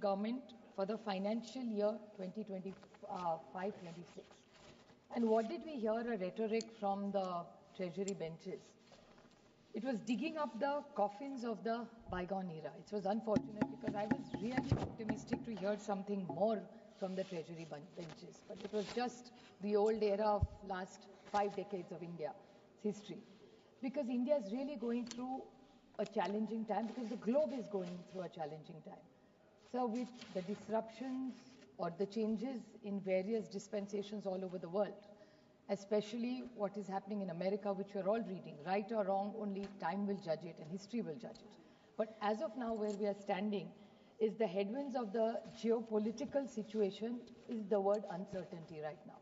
government for the financial year 2025-26. And what did we hear a rhetoric from the Treasury benches? It was digging up the coffins of the bygone era. It was unfortunate because I was really optimistic to hear something more from the Treasury benches. But it was just the old era of last 5 decades of India's history. Because India is really going through a challenging time, because the globe is going through a challenging time. So with the disruptions or the changes in various dispensations all over the world, especially what is happening in America, which we're all reading, right or wrong, only time will judge it and history will judge it. But as of now, where we are standing is the headwinds of the geopolitical situation is the word uncertainty right now.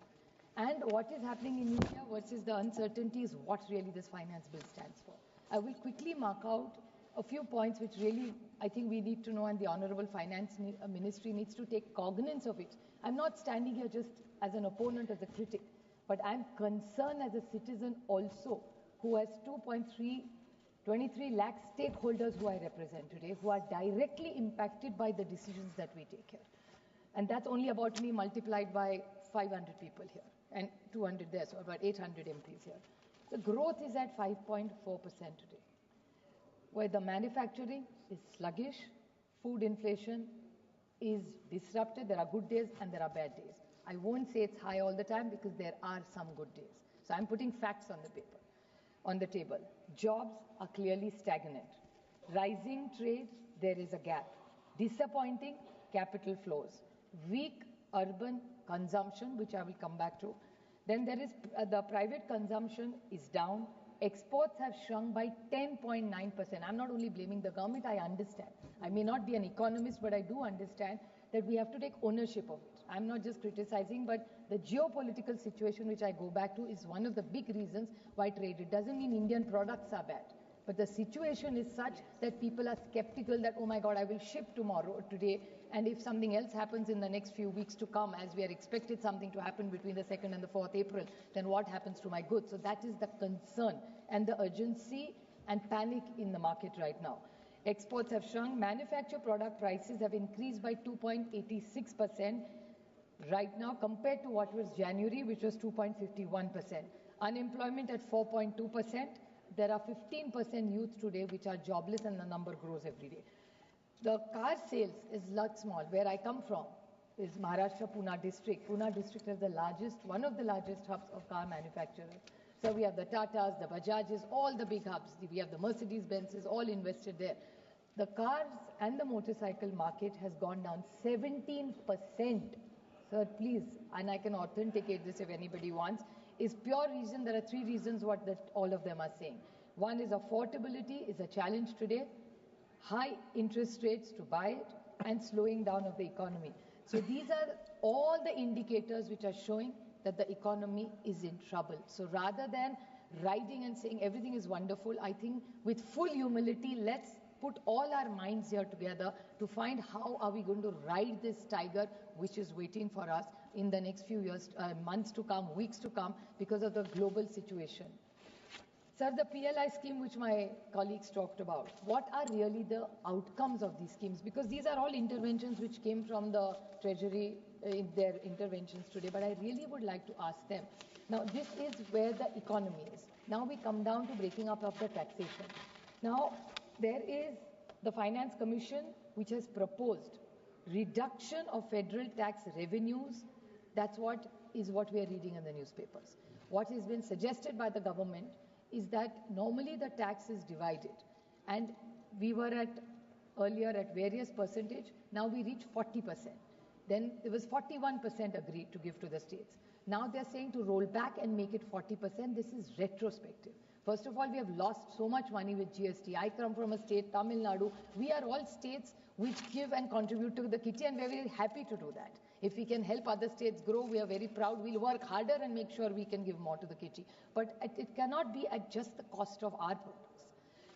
And what is happening in India versus the uncertainty is what really this finance bill stands for. I will quickly mark out a few points which really I think we need to know, and the Honorable Finance Ministry needs to take cognizance of it. I'm not standing here just as an opponent, as a critic, but I'm concerned as a citizen also who has 23 lakh stakeholders who I represent today, who are directly impacted by the decisions that we take here. And that's only about me multiplied by 500 people here and 200 there, so about 800 MPs here. The growth is at 5.4% today, where the manufacturing is sluggish, food inflation is disrupted. There are good days and there are bad days. I won't say it's high all the time because there are some good days. So I'm putting facts on the table. Jobs are clearly stagnant. Rising trade, there is a gap. Disappointing capital flows. Weak urban consumption, which I will come back to. Then there is the private consumption is down. Exports have shrunk by 10.9%. I'm not only blaming the government, I understand. I may not be an economist, but I do understand that we have to take ownership of it. I'm not just criticizing, but the geopolitical situation, which I go back to, is one of the big reasons why trade. It doesn't mean Indian products are bad, but the situation is such that people are skeptical that, oh my God, I will ship today, and if something else happens in the next few weeks to come, as we are expected something to happen between the 2nd and the 4th April, then what happens to my goods? So that is the concern and the urgency and panic in the market right now. Exports have shrunk. Manufactured product prices have increased by 2.86% right now compared to what was January, which was 2.51%. Unemployment at 4.2%. There are 15% youth today which are jobless, and the number grows every day. The car sales is lot small. Where I come from is Maharashtra, Pune district. Pune district is one of the largest hubs of car manufacturers. So we have the Tatas, the Bajajes, all the big hubs. We have the Mercedes-Benzes, all invested there. The cars and the motorcycle market has gone down 17%. Sir, please, and I can authenticate this if anybody wants, is pure reason. There are 3 reasons all of them are saying. One is affordability is a challenge today, high interest rates to buy it, and slowing down of the economy. So these are all the indicators which are showing that the economy is in trouble. So rather than riding and saying everything is wonderful, I think with full humility, let's put all our minds here together to find how are we going to ride this tiger which is waiting for us in the next few years, months to come, weeks to come, because of the global situation. Sir, the PLI scheme which my colleagues talked about, what are really the outcomes of these schemes? Because these are all interventions which came from the Treasury in their interventions today, but I really would like to ask them. Now, this is where the economy is. Now we come down to breaking up of the taxation. Now, there is the Finance Commission which has proposed reduction of federal tax revenues. That's what we are reading in the newspapers. What has been suggested by the government is that normally the tax is divided, and we were earlier at various percentage, now we reach 40%. Then there was 41% agreed to give to the states. Now they're saying to roll back and make it 40%. This is retrospective. First of all, we have lost so much money with GST. I come from a state, Tamil Nadu. We are all states which give and contribute to the kitty, and we're very happy to do that. If we can help other states grow, we are very proud. We'll work harder and make sure we can give more to the kitty. But it cannot be at just the cost of our products.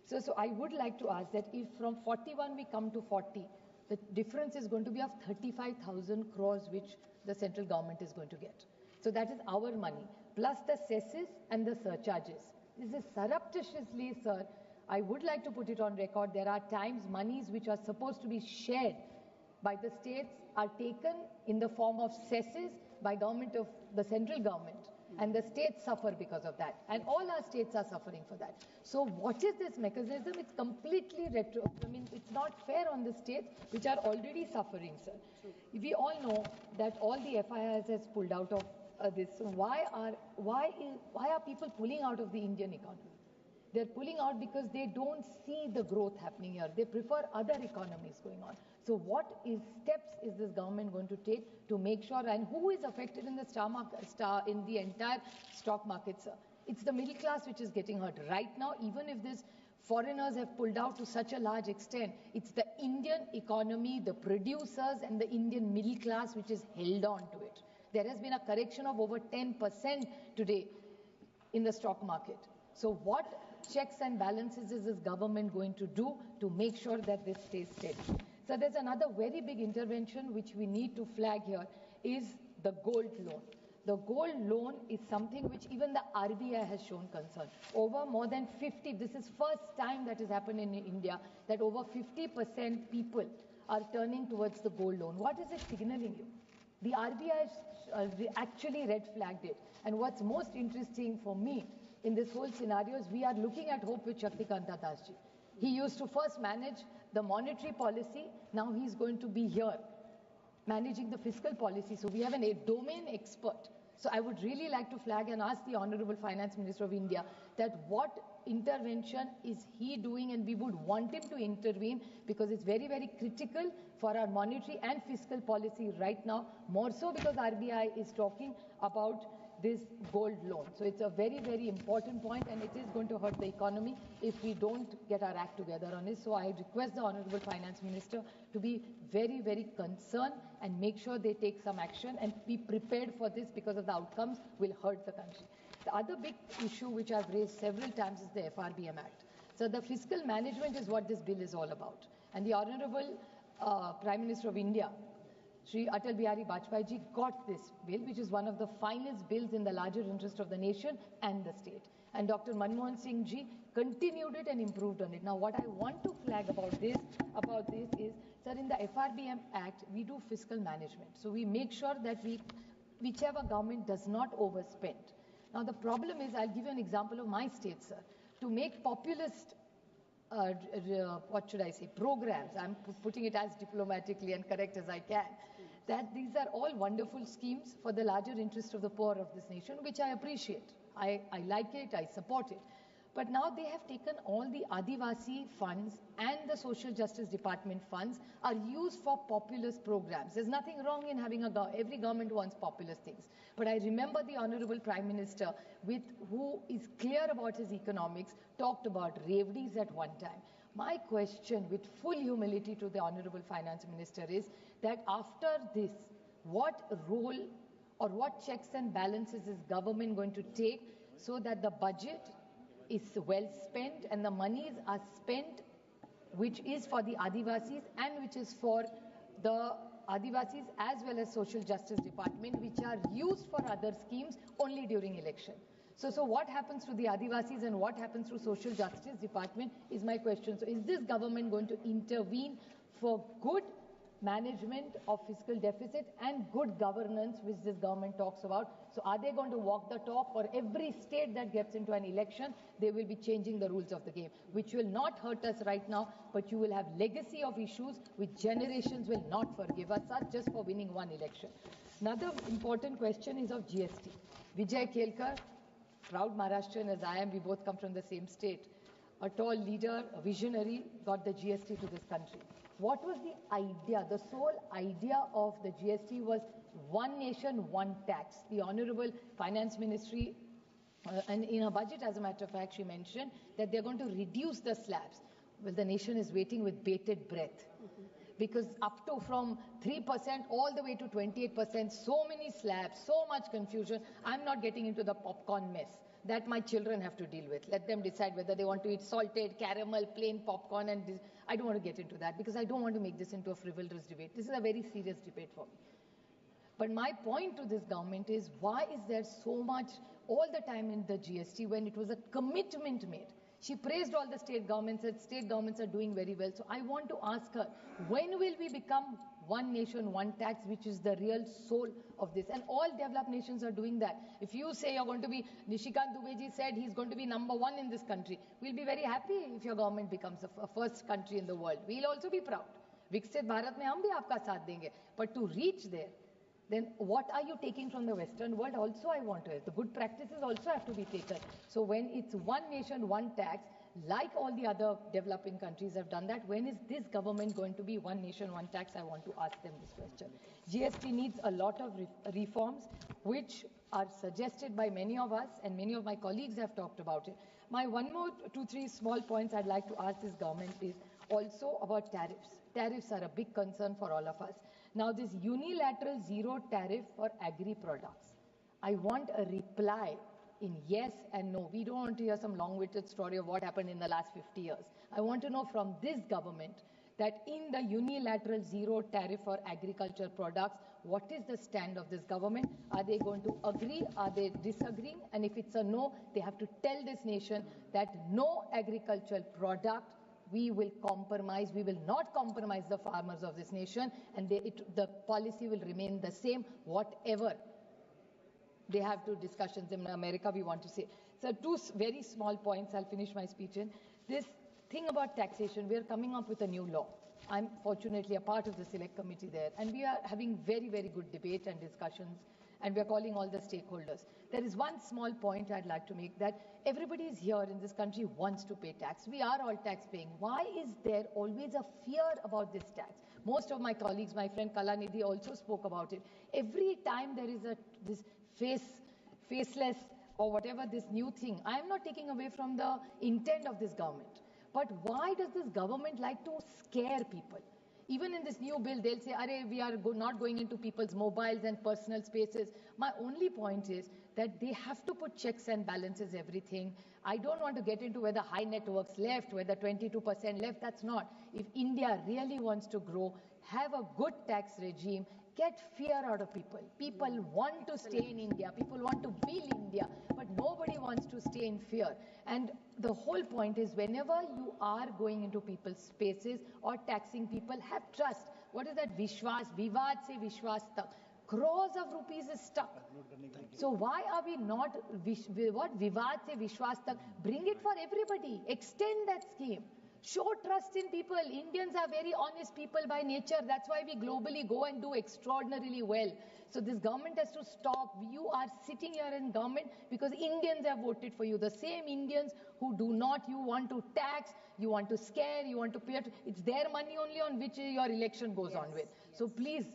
So I would like to ask that if from 41 we come to 40, the difference is going to be of 35,000 crores which the central government is going to get. So that is our money, plus the cesses and the surcharges. This is surreptitiously, sir. I would like to put it on record. There are times monies which are supposed to be shared by the states are taken in the form of cesses by government of the central government, and the states suffer because of that, and all our states are suffering for that. So what is this mechanism? It's completely retro. I mean, it's not fair on the states which are already suffering, sir. We all know that all the FIIs has pulled out of this. So why are people pulling out of the Indian economy? They're pulling out because they don't see the growth happening here. They prefer other economies going on. So what steps is this government going to take to make sure, and who is affected in the in the entire stock market, sir? It's the middle class which is getting hurt. Right now, even if these foreigners have pulled out to such a large extent, it's the Indian economy, the producers and the Indian middle class which is held on to it. There has been a correction of over 10% today in the stock market. So what checks and balances is this government going to do to make sure that this stays steady? So there's another very big intervention which we need to flag here is the gold loan. The gold loan is something which even the RBI has shown concern. Over more than 50, this is first time that has happened in India, that over 50% people are turning towards the gold loan. What is it signaling you? The RBI actually red flagged it. And what's most interesting for me in this whole scenario is we are looking at Hope with Shaktikanta Das ji. He used to first manage the monetary policy. Now he's going to be here managing the fiscal policy. So we have a domain expert. So I would really like to flag and ask the Honorable Finance Minister of India that what intervention is he doing, and we would want him to intervene because it's very, very critical for our monetary and fiscal policy right now, more so because RBI is talking about this gold loan. So it's a very, very important point, and it is going to hurt the economy if we don't get our act together on this. So I request the Honorable Finance Minister to be very, very concerned and make sure they take some action and be prepared for this because of the outcomes will hurt the country. The other big issue which I've raised several times is the FRBM Act. So the fiscal management is what this bill is all about. And the Honorable Prime Minister of India, Shri Atal Bihari Vajpayee ji, got this bill, which is one of the finest bills in the larger interest of the nation and the state. And Dr. Manmohan Singh ji continued it and improved on it. Now, what I want to flag about this is, sir, in the FRBM Act, we do fiscal management. So we make sure that whichever government does not overspend. Now, the problem is, I'll give you an example of my state, sir. To make populist programs, I'm putting it as diplomatically and correct as I can, that these are all wonderful schemes for the larger interest of the poor of this nation, which I appreciate. I like it, I support it. But now they have taken all the Adivasi funds and the Social Justice Department funds are used for populist programs. There's nothing wrong in having every government wants populist things. But I remember the Honorable Prime Minister, who is clear about his economics, talked about Revdis at one time. My question, with full humility to the Honorable Finance Minister, is that after this, what role or what checks and balances is government going to take so that the budget is well spent and the monies are spent which is for the Adivasis and which is for the Adivasis as well as Social Justice Department, which are used for other schemes only during election. So what happens to the Adivasis and what happens to Social Justice Department is my question. So is this government going to intervene for good management of fiscal deficit and good governance, which this government talks about? So are they going to walk the talk? For every state that gets into an election, they will be changing the rules of the game, which will not hurt us right now, but you will have legacy of issues which generations will not forgive us just for winning one election. Another important question is of GST. Vijay Kelkar, proud Maharashtrian as I am, we both come from the same state. A tall leader, a visionary, got the GST to this country. What was the idea? The sole idea of the GST was one nation, one tax. The Honorable Finance Ministry, and in her budget, as a matter of fact, she mentioned that they're going to reduce the slabs. Well, the nation is waiting with bated breath. Because up to from 3% all the way to 28%, so many slabs, so much confusion. I'm not getting into the popcorn mess. That my children have to deal with. Let them decide whether they want to eat salted, caramel, plain popcorn, and I don't want to get into that because I don't want to make this into a frivolous debate. This is a very serious debate for me. But my point to this government is, why is there so much all the time in the GST when it was a commitment made? She praised all the state governments, said state governments are doing very well. So I want to ask her, when will we become one nation, one tax, which is the real soul of this. And all developed nations are doing that. If you say you're going to be, Nishikant Dubeji said he's going to be #1 in this country, we'll be very happy if your government becomes the first country in the world. We'll also be proud. Viksit Bharat mein hum bhi aapka saath denge. But to reach there, then what are you taking from the Western world? Also, I want to. The good practices also have to be taken. So when it's one nation, one tax, like all the other developing countries have done that, when is this government going to be one nation, one tax? I want to ask them this question. GST needs a lot of reforms, which are suggested by many of us, and many of my colleagues have talked about it. My one more 2-3 small points I'd like to ask this government is also about tariffs. Tariffs are a big concern for all of us. Now, this unilateral zero tariff for agri products, I want a reply in yes and no. We don't want to hear some long-winded story of what happened in the last 50 years. I want to know from this government that in the unilateral zero tariff for agriculture products, what is the stand of this government? Are they going to agree? Are they disagreeing? And if it's a no, they have to tell this nation that no agricultural product we will compromise. We will not compromise the farmers of this nation, and the policy will remain the same, whatever they have to discussions in America we want to say. So 2 very small points, I'll finish my speech in. This thing about taxation, we are coming up with a new law. I'm fortunately a part of the select committee there, and we are having very, very good debate and discussions, and we are calling all the stakeholders. There is one small point I'd like to make, that everybody is here in this country wants to pay tax. We are all tax paying. Why is there always a fear about this tax? Most of my colleagues, my friend Kalanidhi also spoke about it. Every time there is this faceless or whatever this new thing, I am not taking away from the intent of this government. But why does this government like to scare people? Even in this new bill, they'll say, "Arey, we are not going into people's mobiles and personal spaces." My only point is that they have to put checks and balances, everything. I don't want to get into whether high networks left, whether 22% left. That's not. If India really wants to grow, have a good tax regime, get fear out of people. People want to stay in India. People want to build India, but nobody wants to stay in fear. And the whole point is, whenever you are going into people's spaces or taxing people, have trust. What is that? Vishwas, Vivad se Vishwas tak. Crores of rupees is stuck. So why are we not, what Vivad se Vishwas tak? Bring it for everybody. Extend that scheme. Show trust in people. Indians are very honest people by nature. That's why we globally go and do extraordinarily well. So this government has to stop. You are sitting here in government because Indians have voted for you. The same Indians who do not, you want to tax, you want to scare, you want to pay. It's their money only on which your election goes on with. So please,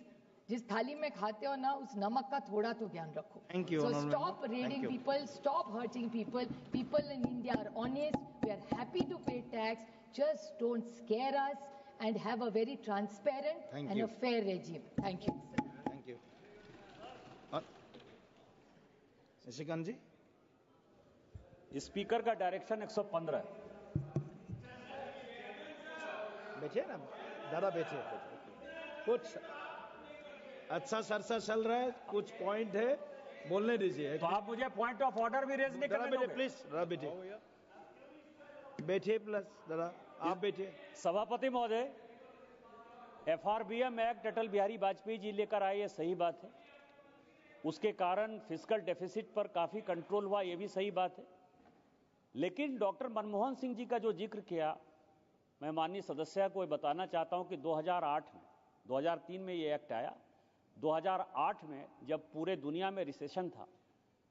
जिस थाली में खाते हो ना, उस नमक का थोड़ा तो ज्ञान रखो. Thank you. So stop raiding people, stop hurting people. People in India are honest. We are happy to pay tax. Just don't scare us and have a very transparent and a fair regime. Thank you. Thank you. Nishikant ji? Speaker का direction 115 है. बैठिए ना, दादा बैठिए. कुछ अच्छा सरसा चल रहा है, कुछ पॉइंट है, बोलने दीजिए. तो आप मुझे पॉइंट ऑफ ऑर्डर भी रेज नहीं करने दोगे? प्लीज बैठिए. बैठिए प्लस दादा, आप बैठिए. सभापति महोदय, एफआरबीएम एक्ट अटल बिहारी वाजपेयी जी लेकर आए, ये सही बात है. उसके कारण फिस्कल डेफिसिट पर काफी कंट्रोल हुआ, ये भी सही बात है. लेकिन डॉक्टर मनमोहन सिंह जी का जो जिक्र किया, मैं माननीय सदस्य को बताना चाहता हूं कि 2008 में, 2003 में ये एक्ट आया. 2008 में जब पूरे दुनिया में रिसेशन था,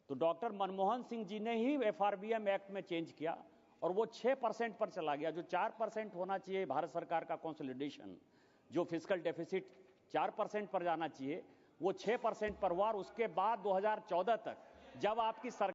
तो डॉक्टर मनमोहन सिंह जी ने ही एफआरबीएम एक्ट में चेंज किया और वो 6% पर चला गया. जो 4% होना चाहिए भारत सरकार का कंसोलिडेशन, जो फिस्कल डेफिसिट 4% पर जाना चाहिए, वो 6% पर हुआ. और उसके बाद 2014 तक जब आपकी सरकार